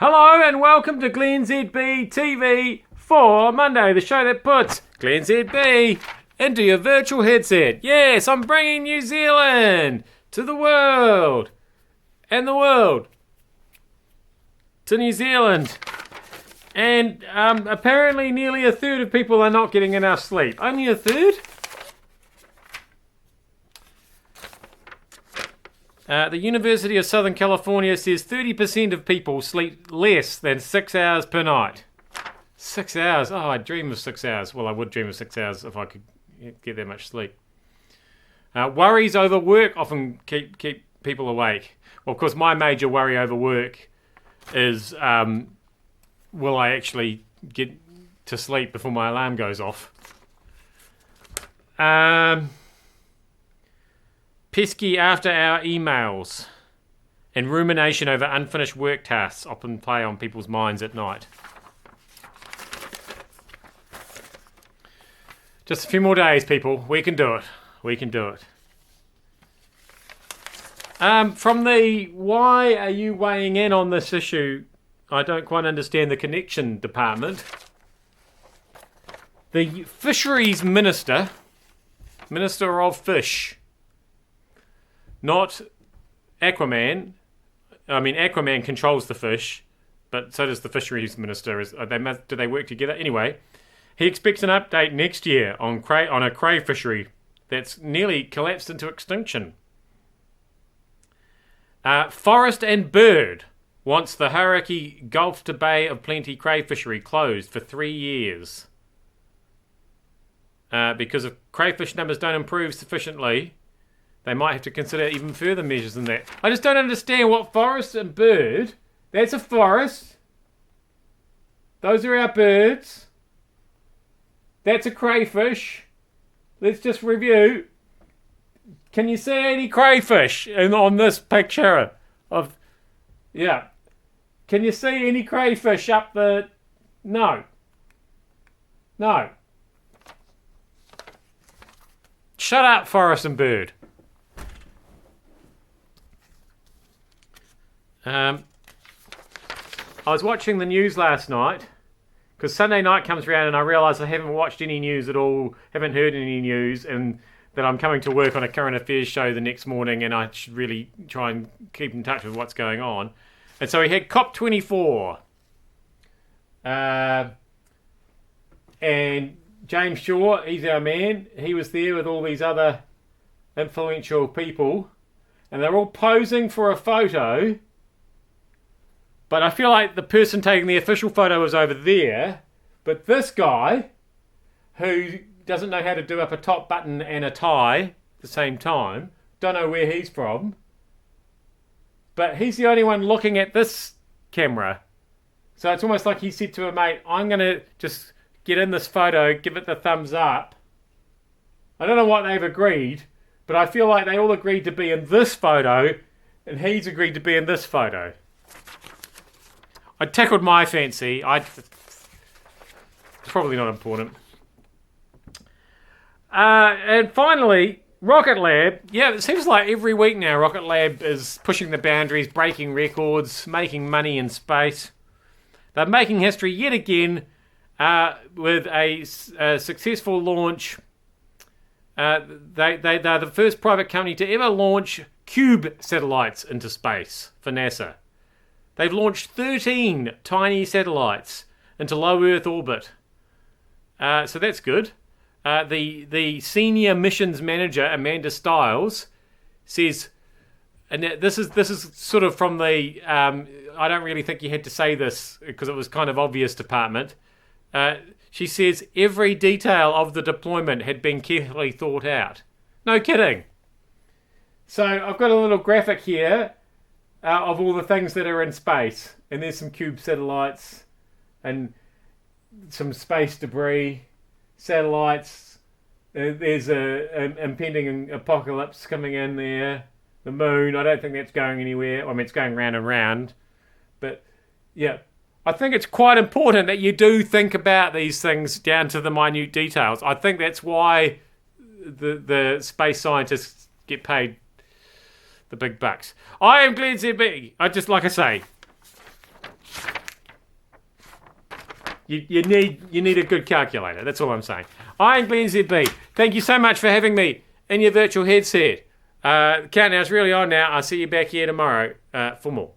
Hello and welcome to glennzb TV for Monday, the show that puts glennzb into your virtual headset. Yes, I'm bringing New Zealand to the world and the world to New Zealand. And apparently nearly a third of people are not getting enough sleep. Only a third? The University of Southern California says 30% of people sleep less than 6 hours per night. 6 hours? Oh, I dream of 6 hours. Well, I would dream of 6 hours if I could get that much sleep. Worries over work often keep people awake. Well, of course, my major worry over work is will I actually get to sleep before my alarm goes off? Pesky after-hour emails and rumination over unfinished work tasks often play on people's minds at night. Just a few more days, people. We can do it. We can do it. From the why are you weighing in on this issue, I don't quite understand the connection department. The fisheries minister of fish, not Aquaman. I mean, Aquaman controls the fish, but so does the fisheries minister. Do they work together? Anyway, he expects an update next year on a cray fishery that's nearly collapsed into extinction. Forest and Bird wants the Hauraki Gulf to Bay of Plenty cray fishery closed for 3 years. Because if crayfish numbers don't improve sufficiently, they might have to consider even further measures than that. I just don't understand what Forest and Bird... That's a forest. Those are our birds. That's a crayfish. Let's just review. Can you see any crayfish on this picture? Yeah. Can you see any crayfish up the... No. No. Shut up, Forest and Bird. I was watching the news last night because Sunday night comes around and I realise I haven't watched any news at all, haven't heard any news, and that I'm coming to work on a current affairs show the next morning and I should really try and keep in touch with what's going on. And so we had COP24. And James Shaw, he's our man, he was there with all these other influential people and they're all posing for a photo. But I feel like the person taking the official photo was over there. But this guy, who doesn't know how to do up a top button and a tie at the same time, don't know where he's from. But he's the only one looking at this camera. So it's almost like he said to a mate, I'm going to just get in this photo, give it the thumbs up. I don't know what they've agreed, but I feel like they all agreed to be in this photo, and he's agreed to be in this photo. I tackled my fancy. It's probably not important. And finally, Rocket Lab. Yeah, it seems like every week now Rocket Lab is pushing the boundaries, breaking records, making money in space. They're making history yet again with a successful launch. They're the first private company to ever launch Cube satellites into space for NASA. They've launched 13 tiny satellites into low Earth orbit. So that's good. The senior missions manager, Amanda Stiles, says, and this is sort of from the, I don't really think you had to say this because it was kind of obvious department. She says every detail of the deployment had been carefully thought out. No kidding. So I've got a little graphic here of all the things that are in space. And there's some Cube satellites and some space debris, satellites. There's an impending apocalypse coming in there. The moon, I don't think that's going anywhere. I mean, it's going round and round. But, yeah, I think it's quite important that you do think about these things down to the minute details. I think that's why the space scientists get paid the big bucks. I am glennzb. Like I say, You need a good calculator. That's all I'm saying. I am glennzb. Thank you so much for having me in your virtual headset. The countdown's really on now. I'll see you back here tomorrow for more.